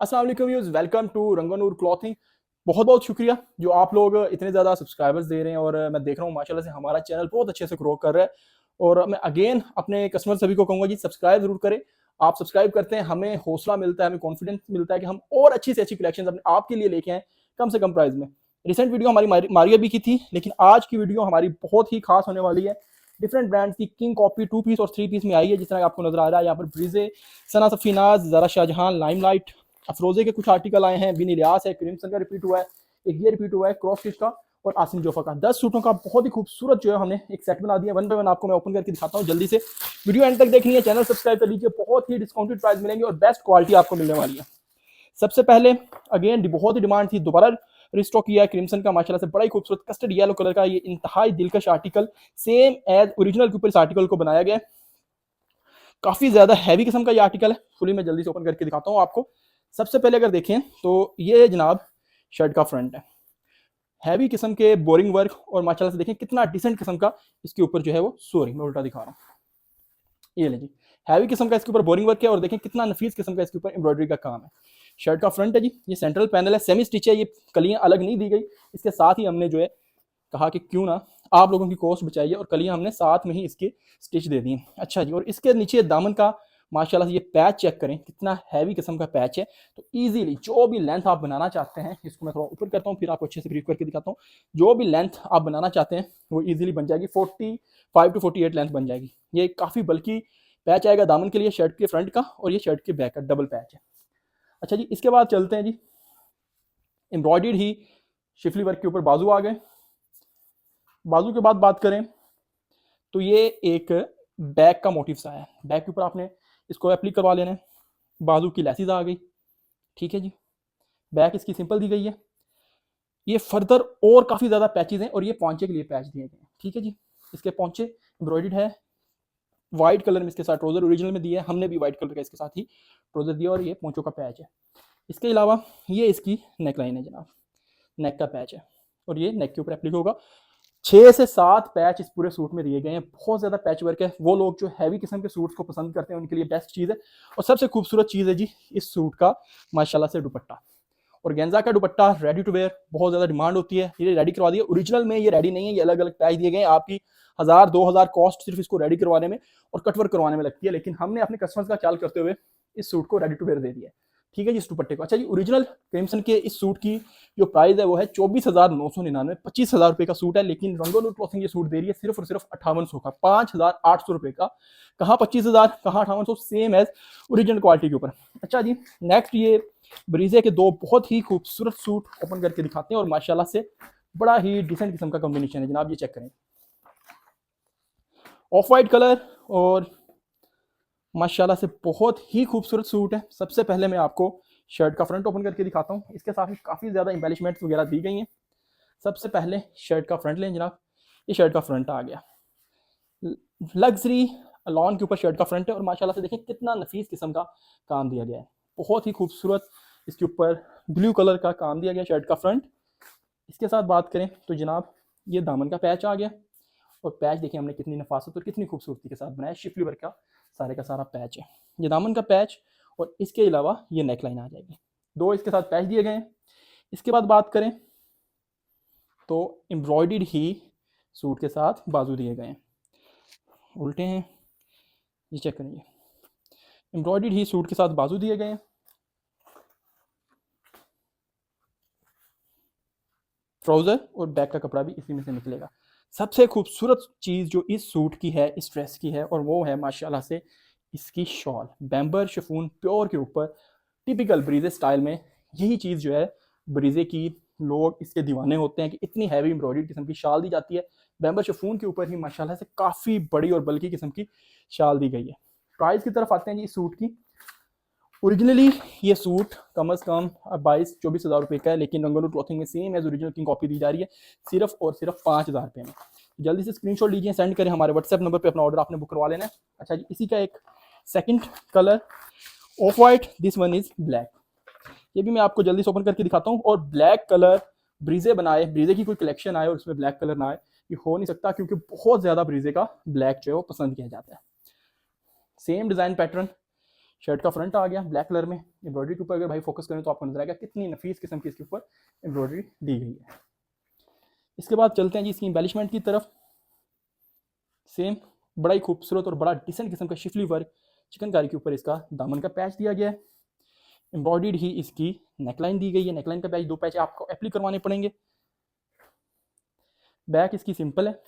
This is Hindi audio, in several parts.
अस्सलाम वालेकुम व्यूअर्स, वेलकम टू रंगनूर क्लॉथिंग। बहुत बहुत शुक्रिया जो आप लोग इतने ज़्यादा सब्सक्राइबर्स दे रहे हैं और मैं देख रहा हूँ माशाल्लाह से हमारा चैनल बहुत अच्छे से ग्रो कर रहा है। और मैं अगेन अपने कस्टमर सभी को कहूँगा जी, सब्सक्राइब जरूर करें। आप सब्सक्राइब करते हैं, हमें हौसला मिलता है, हमें कॉन्फिडेंस मिलता है कि हम और अच्छी से अच्छी कलेक्शन अपने आपके लिए लेके आएँ कम से कम प्राइस में। रिसेंट वीडियो हमारी मारिया भी की थी, लेकिन आज की वीडियो हमारी बहुत ही खास होने वाली है। डिफरेंट ब्रांड्स की किंग कॉपी 2 पीस और 3 पीस में आई है, जिस तरह आपको नजर आ रहा है यहाँ पर ब्रीजे, सना सफीनाज, ज़रा शाहजहां, लाइमलाइट, अफरोजे के कुछ आर्टिकल आए हैं, बिन इलियास है, क्रिम्सन का रिपीट हुआ है, एक ये रिपीट हुआ है क्रॉस स्टिच का, और आसिम जोफा का 10 सूटों का बहुत ही खूबसूरत जो है हमने एक सेट बना दिया। वन बाय वन आपको मैं ओपन करके दिखाता हूँ। जल्दी से वीडियो एंड तक देखनी है, चैनल सब्सक्राइब कर लीजिए। बहुत ही डिस्काउंटेड प्राइस मिलेंगे और बेस्ट क्वालिटी आपको मिलने वाली है। सबसे पहले अगेन बहुत ही डिमांड थी, दोबारा रिस्टॉक किया है क्रिम्सन का, माशाल्लाह से बड़ा ही खूबसूरत कस्टर्ड येलो कलर का ये इंतहाई दिलकश आर्टिकल, सेम एज ओरिजिनल के ऊपर इस आर्टिकल को बनाया गया है। काफी ज्यादा हैवी किस्म का ये आर्टिकल है। फुली मैं जल्दी से ओपन करके दिखाता हूँ आपको। सबसे पहले अगर देखें तो ये जनाब शर्ट का फ्रंट है, हैवी किस्म के बोरिंग वर्क, और माशाल्लाह से देखें कितना डिसेंट किस्म का इसके ऊपर जो है वो, सॉरी मैं उल्टा दिखा रहा हूँ, ये लीजिए हैवी किस्म का इसके ऊपर बोरिंग वर्क है, और देखें कितना नफीस किस्म का इसके ऊपर एम्ब्रॉयडरी का काम है। शर्ट का फ्रंट है जी, ये सेंट्रल पैनल है, सेमी स्टिच है, ये कलियां अलग नहीं दी गई। इसके साथ ही हमने जो है कहा कि क्यों ना आप लोगों की कॉस्ट बचाइए, और कलियां हमने साथ में ही इसके स्टिच दे दी। अच्छा जी, और इसके नीचे दामन का माशाल्लाह से ये पैच चेक करें, कितना हैवी किस्म का पैच है। तो इजीली जो भी लेंथ आप बनाना चाहते हैं, इसको मैं थोड़ा ऊपर करता हूँ फिर आपको अच्छे से ब्रीफ करके दिखाता हूँ। जो भी लेंथ आप बनाना चाहते हैं वो इजीली बन जाएगी, 45 टू 48 लेंथ बन जाएगी। ये काफ़ी बल्कि पैच आएगा दामन के लिए, शर्ट के फ्रंट का, और ये शर्ट के बैक का डबल पैच है। अच्छा जी, इसके बाद चलते हैं जी, एम्ब्रॉयडर्ड ही शिफली वर्क के ऊपर बाजू आ गए। बाजू के बाद बात करें तो ये एक बैक का मोटिव सा है, बैक के ऊपर आपने इसको एप्लीक करवा लेना है। बाजू की लेसिस आ गई, ठीक है जी। बैक इसकी सिंपल दी गई है। ये फर्दर और काफ़ी ज़्यादा पैचेज हैं, और ये पौंचे के लिए पैच दिए गए हैं, ठीक है जी। इसके पौंचे एम्ब्रॉयडर्ड है, वाइट कलर में इसके साथ ट्रोजर ओरिजिनल में दिया है, हमने भी वाइट कलर का इसके साथ ही ट्रोजर दिया, और ये पौंचों का पैच है। इसके अलावा ये इसकी नेक लाइन है जनाब, नेक का पैच है, और ये नेक के ऊपर एप्लीक होगा। 6 से 7 पैच इस पूरे सूट में दिए गए हैं। बहुत ज़्यादा पैच वर्क है। वो लोग जो हैवी किस्म के सूट्स को पसंद करते हैं उनके लिए बेस्ट चीज़ है। और सबसे खूबसूरत चीज़ है जी इस सूट का माशाल्लाह से दुपट्टा, और गेंजा का दुपट्टा रेडी टू वेयर, बहुत ज़्यादा डिमांड होती है। ये रेडी करवा दिया, ओरिजिनल में ये रेडी नहीं है, ये अलग अलग पैच दिए गए हैं। आपकी 1000-2000 कॉस्ट सिर्फ इसको रेडी करवाने में और कटवर्क करवाने में लगती है, लेकिन हमने अपने कस्टमर्स का ख्याल करते हुए इस सूट को रेडी टू वेयर दे दिया है, ठीक है जी, इस दुपट्टे को। अच्छा जी, ओरिजिनल क्रिम्सन के इस सूट की जो प्राइस है वो है 24,999, 25,000 रुपये का सूट है। लेकिन रंगोलूर क्लॉथिंग ये सूट दे रही है सिर्फ और सिर्फ 5800 का, 5,800 रुपये का। कहाँ 25,000, कहाँ 5800, सेम एज ओरिजिनल क्वालिटी के ऊपर। अच्छा जी, नेक्स्ट ये ब्रीजे के दो बहुत ही खूबसूरत सूट ओपन करके दिखाते हैं, और माशाल्लाह से बड़ा ही डिसेंट किस्म का कॉम्बिनेशन है जनाब। ये चेक करें, ऑफ वाइट कलर, और माशाल्लाह से बहुत ही खूबसूरत सूट है। सबसे पहले मैं आपको शर्ट का फ्रंट ओपन करके दिखाता हूँ। इसके साथ ही काफ़ी ज़्यादा एम्बेलिशमेंट्स वगैरह दी गई हैं। सबसे पहले शर्ट का फ्रंट लें जनाब, ये शर्ट का फ्रंट आ गया, लग्जरी लॉन के ऊपर शर्ट का फ्रंट है, और माशाल्लाह से देखें कितना नफीस किस्म का काम दिया गया है। बहुत ही खूबसूरत इसके ऊपर ब्लू कलर का काम दिया गया शर्ट का फ्रंट। इसके साथ बात करें तो जनाब ये दामन का पैच आ गया, और पैच देखिए हमने कितनी नफासत और कितनी खूबसूरती के साथ बनाया। शिफली वर्क का सारा पैच है, ये दामन का पैच, और इसके अलावा ये नेक लाइन आ जाएगी। दो इसके साथ पैच दिए गए हैं। इसके बाद बात करें तो एम्ब्रॉयडर्ड ही सूट के साथ बाजू दिए गए हैं, उल्टे हैं, ये चेक करेंगे, एम्ब्रॉयडर्ड ही सूट के साथ बाजू दिए गए हैं। ट्राउजर और बैक का कपड़ा भी इसी में से निकलेगा। सबसे खूबसूरत चीज़ जो इस सूट की है, इस ड्रेस की है, और वो है माशाल्लाह से इसकी शॉल, बैम्बर शिफॉन प्योर के ऊपर, टिपिकल ब्रीजे स्टाइल में। यही चीज़ जो है ब्रीजे की लोग इसके दीवाने होते हैं कि इतनी हैवी एम्ब्रॉयडरी किस्म की शाल दी जाती है। बैम्बर शिफॉन के ऊपर ही माशाल्लाह से काफ़ी बड़ी और बल्कि किस्म की शाल दी गई है। प्राइस की तरफ आते हैं जी इस सूट की। ओरिजिनली ये सूट कम अज़ कम 22-24 हज़ार रुपये का है, लेकिन रंगोलूर क्लॉथिंग में सेम एज ओरिजिनल की कॉपी दी जा रही है सिर्फ और सिर्फ 5,000 रुपये में। जल्दी से स्क्रीनशॉट लीजिए, सेंड करें हमारे व्हाट्सएप नंबर पे, अपना ऑर्डर आपने बुक करवा लेना है। अच्छा जी, इसी का एक second colour of white, this one is black. ये भी मैं आपको जल्दी से ओपन करके दिखाता हूँ। और ब्लैक कलर ब्रीजे बनाए, ब्रीजे की कोई कलेक्शन आए और उसमें ब्लैक कलर ना आए, ये हो नहीं सकता, क्योंकि बहुत ज़्यादा ब्रीजे का ब्लैक जो है वो पसंद किया जाता है। सेम डिज़ाइन पैटर्न, शर्ट का फ्रंट आ गया ब्लैक कलर में। एम्ब्रॉयडरी के ऊपर अगर भाई फोकस करें तो आपको नजर आएगा कितनी नफीस किस्म की इसके ऊपर एम्ब्रॉयडरी दी गई है। इसके बाद चलते हैं जी इसकी एम्बेलिशमेंट की तरफ। सेम बड़ा ही खूबसूरत और बड़ा डिसेंट किस्म का शिफली वर्क चिकनकारी के ऊपर इसका दामन का पैच दिया गया है। एम्ब्रॉयडर्ड ही इसकी नेकलाइन दी गई है। नेकलाइन का पैच 2 पैच आपको एप्ली करवाने पड़ेंगे। बैक इसकी सिंपल है।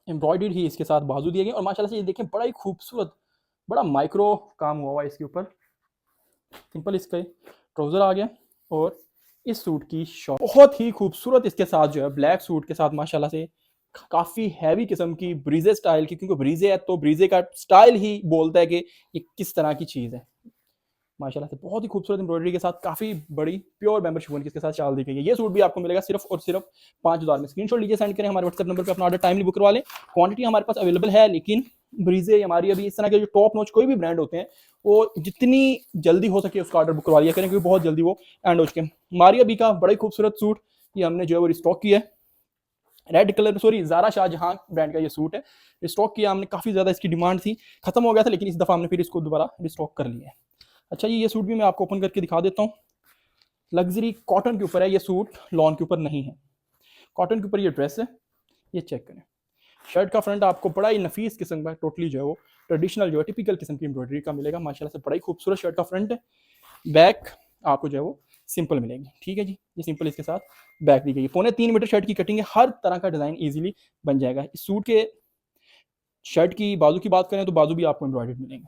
एम्ब्रॉयडर्ड ही इसके साथ बाजू दिए गए और माशाल्लाह से ये देखें बड़ा ही खूबसूरत बड़ा माइक्रो काम हुआ हुआ है इसके ऊपर। सिंपल इसका ट्राउजर आ गया और इस सूट की शॉर्ट बहुत ही खूबसूरत इसके साथ जो है ब्लैक सूट के साथ माशाल्लाह से काफ़ी हैवी किस्म की ब्रीजे स्टाइल की, क्योंकि ब्रीजे है तो ब्रीजे का स्टाइल ही बोलता है कि ये किस तरह की चीज़ है। माशाल्लाह से बहुत ही खूबसूरत एम्ब्रॉयडरी के साथ काफ़ी बड़ी प्योर मेंबरशिप की इसके साथ शाल दी गई है। ये सूट भी आपको मिलेगा सिर्फ और सिर्फ 5000 में। स्क्रीनशॉट लीजिए, सेंड करें हमारे व्हाट्सएप नंबर पे अपना ऑर्डर टाइमली बुक करवा लें। क्वांटिटी हमारे पास अवेलेबल है, लेकिन ब्रीजे हमारी अभी इस तरह के जो टॉप नॉच कोई भी ब्रांड होते हैं वो जितनी जल्दी हो सके उसका ऑर्डर बुक करवा लिया करें, क्योंकि बहुत जल्दी वो एंड हो चुके हैं। मारिया बी का बड़ा ही खूबसूरत सूट ये हमने जो है वो रिस्टॉक किया है। Red colour, sorry Zara Shahjahan brand का ये सूट है, रिस्टॉक किया हमने। काफ़ी ज़्यादा इसकी डिमांड थी, खत्म हो गया था, लेकिन इस दफ़ा हमने फिर इसको दोबारा रिस्टॉक कर लिया है। अच्छा जी, ये सूट भी मैं आपको ओपन करके दिखा देता हूँ। लग्जरी कॉटन के ऊपर है ये सूट, लॉन के ऊपर नहीं है। कॉटन के ऊपर ये ड्रेस है, ये चेक करें। शर्ट का फ्रंट आपको बड़ा ही नफीस किस्म का टोटली जो है वो ट्रेडिशनल जो है टिपिकल किस्म की एम्ब्रॉयडरी का मिलेगा। माशाल्लाह से बड़ा ही खूबसूरत शर्ट का फ्रंट है। बैक आपको जो है वो सिंपल मिलेगी। ठीक है जी, ये सिंपल इसके साथ बैक दी गई है। 3.25 मीटर शर्ट की कटिंग है, हर तरह का डिज़ाइन ईजिली बन जाएगा। इस सूट के शर्ट की बाजू की बात करें तो बाजू भी आपको एम्ब्रॉयडर्ड मिलेंगे।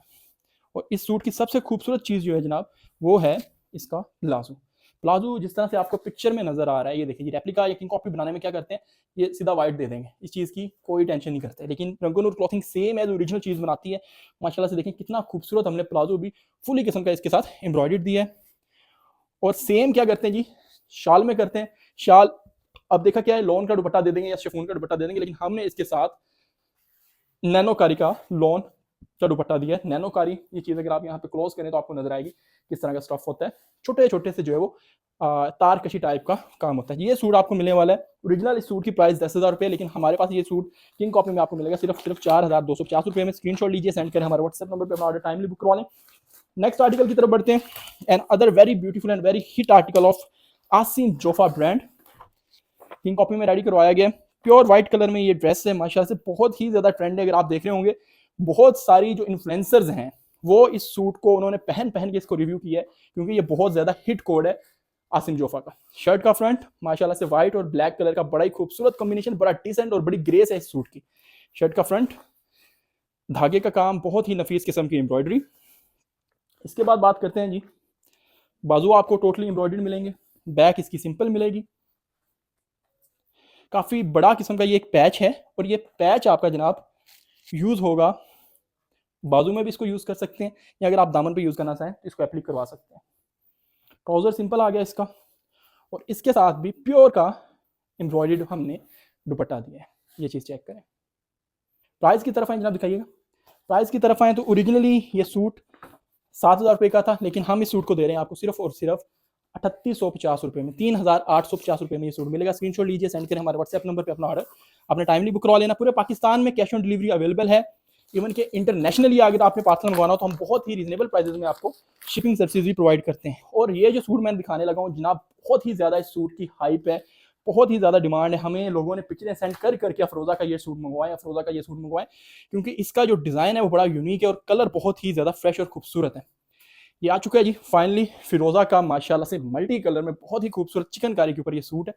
और इस सूट की सबसे खूबसूरत चीज़ जो है जनाब वो है इसका प्लाजो। प्लाजो जिस तरह से आपको पिक्चर में नजर आ रहा है, ये देखिए रेप्लिका या किंग कॉपी बनाने में क्या करते हैं, ये सीधा वाइट दे देंगे, इस चीज़ की कोई टेंशन नहीं करते। लेकिन रंगोनूर क्लॉथिंग सेम एज ओरिजिनल चीज़ बनाती है। माशाल्लाह से देखें कितना खूबसूरत हमने प्लाजो भी फुली किस्म का इसके साथ एम्ब्रॉयडर्ड दिया है। और सेम क्या करते हैं जी, शाल में करते हैं। शाल अब देखा क्या है, लॉन का दुपट्टा दे देंगे या शिफॉन का दुपट्टा दे देंगे, लेकिन हमने इसके साथ नैनोकारी का लॉन का दुपट्टा दिया है। नैनोकारी ये चीज़ अगर आप यहाँ पे क्लोज करें तो आपको नजर आएगी किस तरह का स्टफ होता है। छोटे छोटे से जो है वो तार कशी टाइप का काम होता है। ये सूट आपको मिलने वाला है। ओरिजिनल इस सूट की प्राइस 10,000 रुपये, लेकिन हमारे पास ये सूट किंग कॉपी में आपको मिलेगा सिर्फ 4,250 रुपये में। स्क्रीनशॉट लीजिए, सेंड करें हमारे व्हाट्सएप नंबर पर अपना ऑर्डर टाइमली बुक करवा लें। नेक्स्ट आर्टिकल की तरफ बढ़ते हैं। And other very beautiful and very hit article of Asim Jofa brand, king copy में रेडी करवाया गया। प्योर व्हाइट कलर में ये ड्रेस है। माशाल्लाह से बहुत ही ज्यादा ट्रेंड है। अगर आप देख रहे होंगे बहुत सारी जो इन्फ्लुएंसर्स हैं वो इस सूट को उन्होंने पहन के इसको रिव्यू किया है, क्योंकि ये बहुत ज्यादा हिट कोड है आसिम जोफा का। शर्ट का फ्रंट माशाल्लाह से व्हाइट और ब्लैक कलर का बड़ा ही खूबसूरत कॉम्बिनेशन, बड़ा डिसेंट और बड़ी ग्रेस है इस सूट की। शर्ट का फ्रंट धागे का काम, बहुत ही नफीस किस्म की एम्ब्रॉयडरी। इसके बाद बात करते हैं जी, बाजू आपको टोटली एम्ब्रॉयडर्ड मिलेंगे। बैक इसकी सिंपल मिलेगी। काफ़ी बड़ा किस्म का ये एक पैच है, और ये पैच आपका जनाब यूज़ होगा बाजू में भी, इसको यूज़ कर सकते हैं, या अगर आप दामन पे यूज़ करना चाहें तो इसको एप्लीक करवा सकते हैं। ट्राउज़र सिंपल आ गया इसका, और इसके साथ भी प्योर का एम्ब्रॉयडर्ड हमने दुपट्टा दिया है। ये चीज़ चेक करें। प्राइस की तरफ आए जनाब, दिखाइएगा। प्राइस की तरफ आए तो ओरिजिनली ये सूट 7,000 रुपये का था, लेकिन हम इस सूट को दे रहे हैं आपको सिर्फ और सिर्फ 3,850 रुपये में। 3,850 रुपये में ये सूट मिलेगा। स्क्रीनशॉट लीजिए, सेंड करें हमारे व्हाट्सएप नंबर पे अपना ऑर्डर। आपने टाइमली बुक करवा लेना। पूरे पाकिस्तान में कैश ऑन डिलीवरी अवेलेबल है। इवन के इंटरनेशनली अगर आपने पार्सल मंगवाना हो तो हम बहुत ही रीजनेबल प्राइसेस में आपको शिपिंग सर्विसेज भी प्रोवाइड करते हैं। और ये जो सूट मैं दिखाने लगा हूँ जनाब, बहुत ही ज़्यादा इस सूट की हाइप है, बहुत ही ज़्यादा डिमांड है। हमें लोगों ने पिक्चरें सेंड कर करके अफरोज़ा का ये सूट मंगवाएं, अफरोज़ा का ये सूट मंगवाएं, क्योंकि इसका जो डिज़ाइन है वो बड़ा यूनिक है और कलर बहुत ही ज़्यादा फ्रेश और खूबसूरत है। ये आ चुका है जी फाइनली फिरोजा का, माशाल्लाह से मल्टी कलर में बहुत ही खूबसूरत चिकनकारी के ऊपर ये सूट है।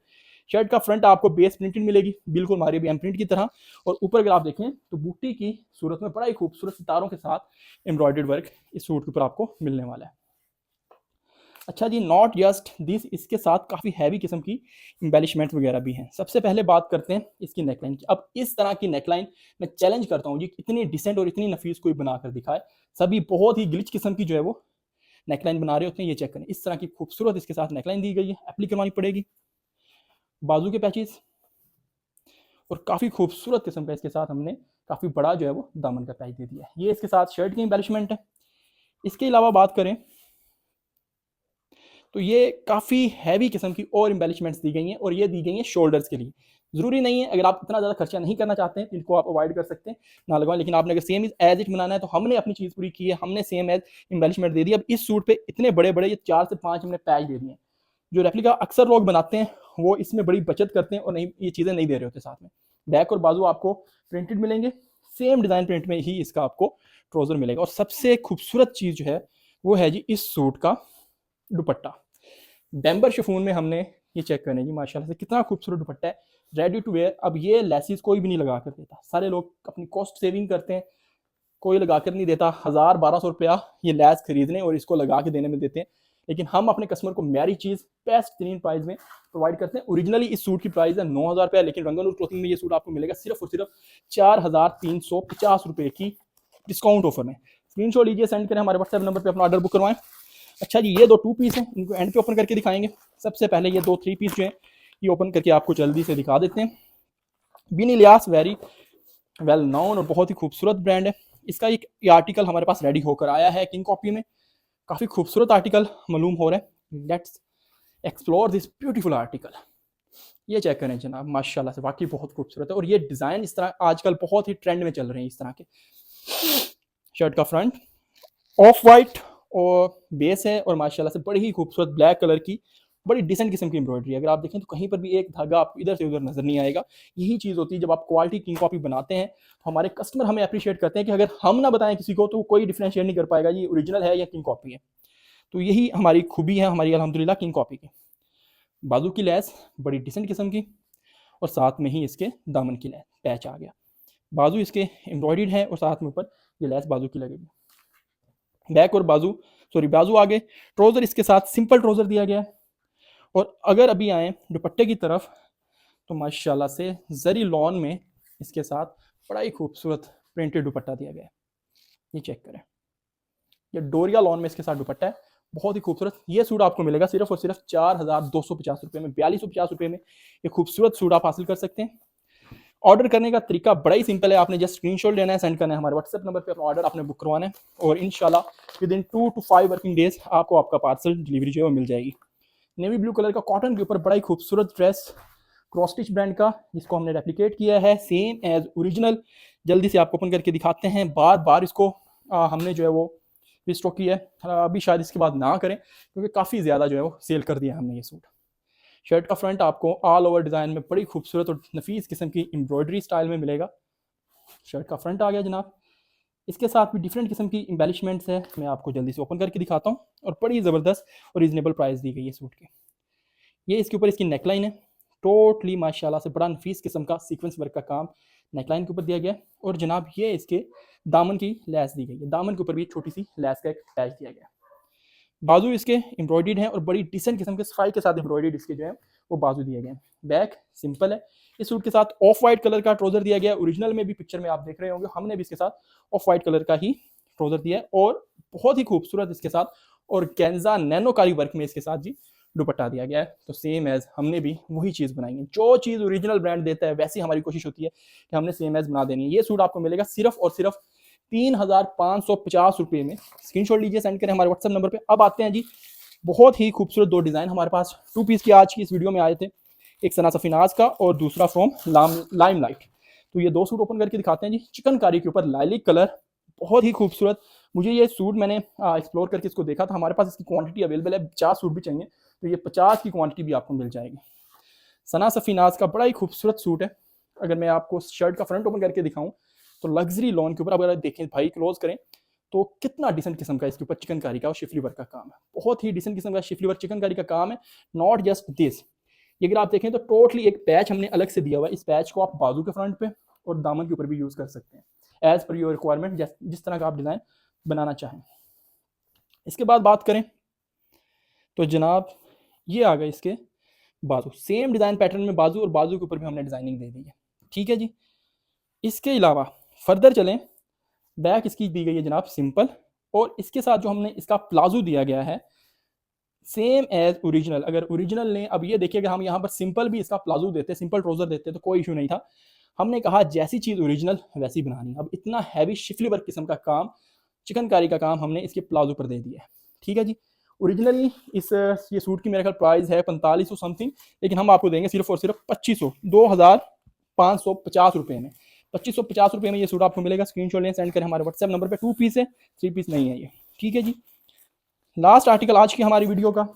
शर्ट का फ्रंट आपको बेस प्रिंटेड मिलेगी, बिल्कुल मारी भी एम्प्रिंट की तरह। और ऊपर अगर आप देखें तो बूटी की सूरत में बड़ा ही खूबसूरत सितारों के साथ एम्ब्रॉयडर्ड वर्क इस सूट के ऊपर आपको मिलने वाला है। अच्छा जी, नॉट जस्ट दिस, इसके साथ काफ़ी हैवी किस्म की एम्बेलिशमेंट वगैरह भी हैं। सबसे पहले बात करते हैं इसकी नेकलाइन की। अब इस तरह की नेकलाइन मैं चैलेंज करता हूँ जी, इतनी डिसेंट और इतनी नफीस कोई बनाकर दिखाए। सभी बहुत ही ग्लिच किस्म की जो है वो नेकलाइन बना रहे होते हैं। ये चेक करें, इस तरह की खूबसूरत इसके साथ नेकलाइन दी गई है, एप्लीक करवानी पड़ेगी। बाजू के पैचेस और काफ़ी खूबसूरत किस्म का इसके साथ हमने काफ़ी बड़ा जो है वो दामन का पैच दे दिया है। ये इसके साथ शर्ट की एम्बेलिशमेंट है। इसके अलावा बात करें तो ये काफ़ी हैवी किस्म की और एम्बेलिशमेंट्स दी गई हैं, और ये दी गई हैं शोल्डर्स के लिए। ज़रूरी नहीं है, अगर आप इतना ज़्यादा खर्चा नहीं करना चाहते हैं तो इनको आप अवॉइड कर सकते हैं, ना लगवाएं। लेकिन आपने अगर सेम एज इट बनाना है तो हमने अपनी चीज़ पूरी की है, हमने सेम एज एम्बेलिशमेंट दे दी। अब इस सूट पे इतने बड़े बड़े ये 4 से 5 हमने पैच दे दिए हैं। जो रेप्लिका अक्सर लोग बनाते हैं वो इसमें बड़ी बचत करते हैं और नहीं, ये चीज़ें नहीं दे रहे होते साथ में। बैक और बाजू आपको प्रिंटेड मिलेंगे, सेम डिज़ाइन प्रिंट में ही इसका आपको ट्राउज़र मिलेगा। और सबसे खूबसूरत चीज़ जो है वो है जी इस सूट का दुपट्टा। बैम्बर शिफॉन में हमने ये चेक करने जी माशाल्लाह से कितना खूबसूरत दुपट्टा है, रेडी टू वेयर। अब ये लेसिस कोई भी नहीं लगा कर देता, सारे लोग अपनी कॉस्ट सेविंग करते हैं, कोई लगा कर नहीं देता। 1000-1200 रुपया ये लैस खरीदने और इसको लगा के देने में देते हैं। लेकिन हम अपने कस्टमर को मैरी चीज़ बेस्ट तरीन प्राइस में प्रोवाइड करते हैं। ओरिजिनली इस सूट की प्राइस है 9000 रुपया, लेकिन रंगनूर क्लोथिंग में ये सूट आपको मिलेगा सिर्फ और सिर्फ 4350 रुपये की डिस्काउंट ऑफर में। स्क्रीनशॉट लीजिए, सेंड करें हमारे व्हाट्सएप नंबर पर अपना ऑर्डर बुक करवाएं। अच्छा जी, ये 2 2 पीस हैं, इनको एंड पे ओपन करके दिखाएंगे। सबसे पहले ये 2 3 पीस जो हैं ये ओपन करके आपको जल्दी से दिखा देते हैं। बिन इलियास वेरी वेल नोन और बहुत ही खूबसूरत ब्रांड है। इसका एक ये आर्टिकल हमारे पास रेडी होकर आया है किंग कॉपी में, काफ़ी खूबसूरत आर्टिकल मालूम हो रहा है। Let's explore this beautiful article. ये चेक करें जनाब, माशाल्लाह से वाकई बहुत खूबसूरत है। और ये डिज़ाइन इस तरह आजकल बहुत ही ट्रेंड में चल रहे हैं। इस तरह के शर्ट का फ्रंट ऑफ वाइट और बेस है और माशाल्लाह से बड़ी ही खूबसूरत ब्लैक कलर की बड़ी डिसेंट किस्म की एम्ब्रॉयडरी। अगर आप देखें तो कहीं पर भी एक धागा आपको इधर से उधर नजर नहीं आएगा। यही चीज़ होती है जब आप क्वालिटी किंग कॉपी बनाते हैं तो हमारे कस्टमर हमें अप्रिशिएट करते हैं कि अगर हम ना बताएं किसी को तो कोई डिफ्रेंशिएट नहीं कर पाएगा ये ओरिजिनल है या किंग कॉपी है। तो यही हमारी खूबी है हमारी अल्हम्दुलिल्लाह किंग कॉपी की। बाजू की लैस बड़ी डिसेंट किस्म की और साथ में ही इसके दामन की लैस पैच आ गया। बाजू इसके एम्ब्रॉयडर्ड है और साथ में ऊपर ये लैस बाजू की लगेगी। बैक और बाजू आगे। ट्राउजर इसके साथ सिंपल ट्राउजर दिया गया है। और अगर अभी आए दुपट्टे की तरफ तो माशाल्लाह से जरी लॉन में इसके साथ बड़ा ही खूबसूरत प्रिंटेड दुपट्टा दिया गया है। ये चेक करें, ये डोरिया लॉन में इसके साथ दुपट्टा है, बहुत ही खूबसूरत। ये सूट आपको मिलेगा सिर्फ और सिर्फ 4250 रुपये में, 4250 रुपये में ये खूबसूरत सूट आप हासिल कर सकते हैं। ऑर्डर करने का तरीका बड़ा ही सिंपल है, आपने जस्ट स्क्रीनशॉट लेना है, सेंड करना है हमारे व्हाट्सएप नंबर पे अपना ऑर्डर आपने बुक करवाना है और इंशाल्लाह with in 2 to 5 working days आपको आपका पार्सल डिलीवरी जो है वो मिल जाएगी। नेवी ब्लू कलर का कॉटन के ऊपर बड़ा ही खूबसूरत ड्रेस क्रॉस स्टिच ब्रांड का, जिसको हमने रेप्लिकेट किया है सेम एज ओरिजिनल। जल्दी से आपको ओपन करके दिखाते हैं। बार बार इसको हमने जो है वो रिस्टॉक किया है, अभी शायद इसके बाद ना करें क्योंकि काफ़ी ज़्यादा जो है वो सेल कर दिया हमने ये सूट। शर्ट का फ्रंट आपको ऑल ओवर डिज़ाइन में बड़ी खूबसूरत और नफीस किस्म की एम्ब्रॉयडरी स्टाइल में मिलेगा। शर्ट का फ्रंट आ गया जनाब, इसके साथ भी डिफरेंट किस्म की एम्बेलिशमेंट्स है, मैं आपको जल्दी से ओपन करके दिखाता हूँ। और बड़ी ज़बरदस्त और रीजनेबल प्राइस दी गई है सूट के। ये इसके ऊपर इसकी नेकलाइन है, टोटली माशाल्लाह से बड़ा नफीस किस्म का सीक्वेंस वर्क का काम नेकलाइन के ऊपर दिया गया है। और जनाब ये इसके दामन की लैस दी गई है, दामन के ऊपर भी छोटी सी लैस का एक पैच दिया गया है। बाजू इसके एम्ब्रॉयडर्ड है और बड़ी डिसेंट किस्म के सफाई के साथ एम्ब्रॉयडर्ड इसके जो है वो बाजू दिए गए हैं। बैक सिंपल है। इस सूट के साथ ऑफ वाइट कलर का ट्राउजर दिया गया है, ओरिजिनल में भी पिक्चर में आप देख रहे होंगे हमने भी इसके साथ ऑफ वाइट कलर का ही ट्राउजर दिया है और बहुत ही खूबसूरत इसके साथ और कैंजा नैनोकारी वर्क में इसके साथ जी दुपट्टा दिया गया है। तो सेम एज हमने भी वही चीज़ बनाई है, जो चीज़ ओरिजिनल ब्रांड देता है वैसी हमारी कोशिश होती है कि हमने सेम एज बना देनी है। ये सूट आपको मिलेगा सिर्फ और सिर्फ 3550 रुपये में। स्क्रीनशॉट लीजिए, सेंड करें हमारे व्हाट्सएप नंबर पे। अब आते हैं जी, बहुत ही खूबसूरत 2 डिज़ाइन हमारे पास 2 पीस की आज की इस वीडियो में आए थे, एक सना सफीनाज का और दूसरा फ्रॉम लाइम लाइट। तो ये 2 सूट ओपन करके दिखाते हैं जी। चिकनकारी के ऊपर लाइलिक कलर, बहुत ही खूबसूरत। मुझे ये सूट मैंने एक्सप्लोर करके इसको देखा था, हमारे पास इसकी क्वांटिटी अवेलेबल है, 50 सूट भी चाहिए तो ये 50 की क्वांटिटी भी आपको मिल जाएगी। सना सफीनाज का बड़ा ही खूबसूरत सूट है। अगर मैं आपको शर्ट का फ्रंट ओपन करके दिखाऊं तो लग्जरी लॉन के ऊपर अगर देखें भाई क्लोज करें तो कितना डिसेंट किस्म का इसके ऊपर चिकनकारी का और शिफली वर्क का काम है, बहुत ही डिसेंट किस्म का शिफली वर्क चिकनकारी का काम है। नॉट जस्ट दिस, ये अगर आप देखें तो टोटली एक पैच हमने अलग से दिया हुआ है। इस पैच को आप बाजू के फ्रंट पे और दामन के ऊपर भी यूज कर सकते हैं एज पर योर रिक्वायरमेंट, जिस तरह का आप डिजाइन बनाना चाहें। इसके बाद बात करें तो जनाब ये आ गए इसके बाजू, सेम डिजाइन पैटर्न में बाजू और बाजू के ऊपर भी हमने डिजाइनिंग दे दी है, ठीक है जी। इसके अलावा फर्दर चलें, बैक इसकी दी गई है जनाब सिंपल और इसके साथ जो हमने इसका प्लाजो दिया गया है सेम एज ओरिजिनल। अगर ओरिजिनल ने, अब ये देखिए अगर हम यहाँ पर सिंपल भी इसका प्लाजो देते, सिंपल ट्राउजर देते तो कोई इशू नहीं था। हमने कहा जैसी चीज़ ओरिजिनल वैसी बनानी। अब इतना हैवी शिफली वर्क किस्म का काम, चिकनकारी का काम हमने इसके प्लाजो पर दे दिया है, ठीक है जी। ओरिजिनली ये सूट की मेरे ख्याल प्राइस है 4500 समथिंग, लेकिन हम आपको देंगे सिर्फ और सिर्फ 2500, 2550 रुपये में। 2550 रुपये में ये सूट आपको मिलेगा। स्क्रीनशॉट लें, सेंड करें हमारे व्हाट्सएप नंबर पे। 2 पीस है, 3 पीस नहीं है ये, ठीक है जी। लास्ट आर्टिकल आज की हमारी वीडियो का,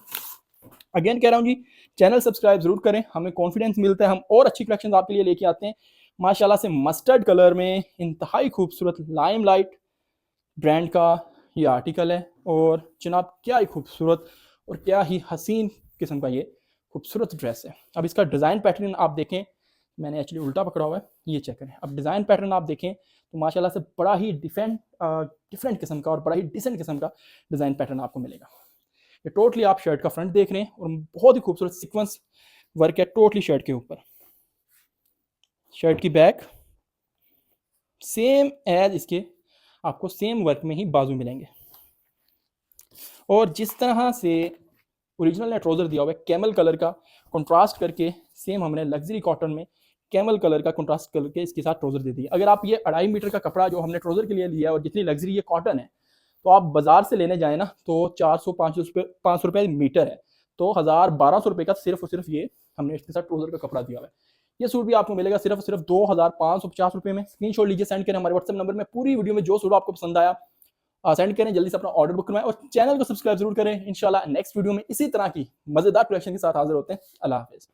अगेन कह रहा हूँ जी, चैनल सब्सक्राइब जरूर करें, हमें कॉन्फिडेंस मिलता है, हम और अच्छी कलेक्शन आपके लिए लेके आते हैं। माशाल्लाह से मस्टर्ड कलर में इंतहाई खूबसूरत लाइमलाइट ब्रांड का ये आर्टिकल है, और जनाब क्या ही खूबसूरत और क्या ही हसीन किस्म का ये खूबसूरत ड्रेस है। अब इसका डिज़ाइन पैटर्न आप देखें, मैंने एक्चुअली उल्टा पकड़ा हुआ है, ये चेक करें। अब डिज़ाइन पैटर्न आप देखें तो माशाल्लाह से बड़ा ही डिफरेंट किस्म का और बड़ा ही डिसेंट किस्म का डिज़ाइन पैटर्न आपको मिलेगा। ये टोटली आप शर्ट का फ्रंट देख रहे हैं, और बहुत ही खूबसूरत सीक्वेंस वर्क है टोटली शर्ट के ऊपर। शर्ट की बैक सेम एज इसके आपको सेम वर्क में ही बाजू मिलेंगे, और जिस तरह से ओरिजिनल ने ट्राउजर दिया हुआ है कैमल कलर का कंट्रास्ट करके, सेम हमने लग्जरी कॉटन में कैमल कलर का कंट्रास्ट करके इसके साथ ट्राउजर दे दिया। अगर आप ये 2.5 मीटर का कपड़ा जो हमने ट्राउजर के लिए लिया है, और जितनी लग्जरी ये कॉटन है, तो आप बाजार से लेने जाए ना तो 400-500 रुपये मीटर है, तो 1000-1200 रुपये का सिर्फ और सिर्फ ये हमने इसके साथ ट्राउजर का कपड़ा दिया हुआ है। ये सूट भी आपको मिलेगा सिर्फ और सिर्फ 2550 रुपये में। स्क्रीनशॉट लीजिए, सेंड करें हमारे व्हाट्सएप नंबर में। पूरी वीडियो में जो सूट आपको पसंद आया सेंड करें, जल्दी से अपना ऑर्डर बुक करवाएं, और चैनल को सब्सक्राइब जरूर करें। इंशाल्लाह नेक्स्ट वीडियो में इसी तरह की मजेदार कलेक्शन के साथ हाजिर होते हैं। अल्लाह हाफिज़।